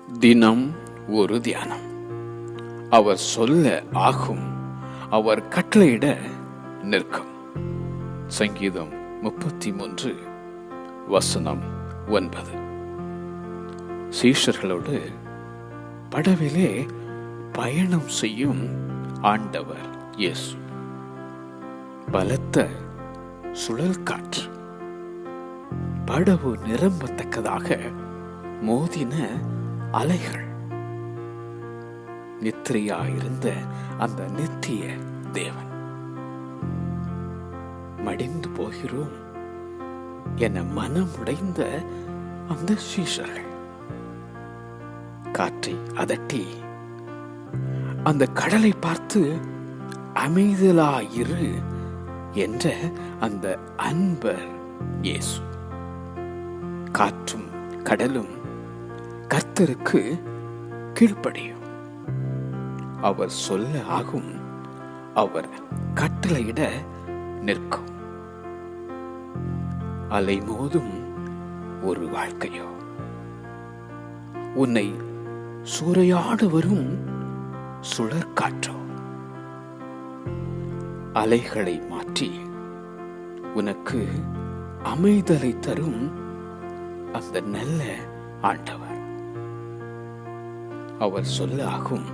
தினம் ஒரு தியானம். அவர் சொல்ல ஆகும், அவர் கட்டளையிட நிற்கும். சங்கீதம் 33 வசனம் 9. சீஷர்களோடு படவிலே பயணம் செய்யும் ஆண்டவர் இயேசு. பலத்த சுழல் காற்று, படவு நிரம்பத்தக்கதாக மோதின அலைகள், நித்திரையாயிருந்த அந்த நித்திய தேவன். மடிந்து போகிறோம் என மனம் உடைந்த அந்த சீஷர்கள் காற்றை அதட்டி அந்த கடலை பார்த்து அமைதலாயிரு என்ற அந்த அன்பர் இயேசு. காற்றும் கடலும் கர்த்தருக்கு கீழ்ப்படியும். அவர் சொல்ல ஆகும், அவர் கட்டளையிட நிற்கும். அலை மோதும் ஒரு வாழ்க்கையோ, உன்னை சூறையாடு வரும் சுழற்காற்றோ, அலைகளை மாற்றி உனக்கு அமைதலை தரும் அந்த நல்ல ஆண்டவர். அவர் சொல்ல ஆகும்,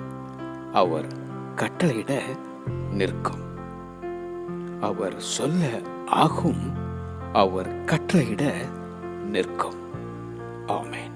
அவர் கட்டளையிட நிற்கும். அவர் சொல்ல ஆகும், அவர் கட்டளையிட நிற்கும். ஆமென்.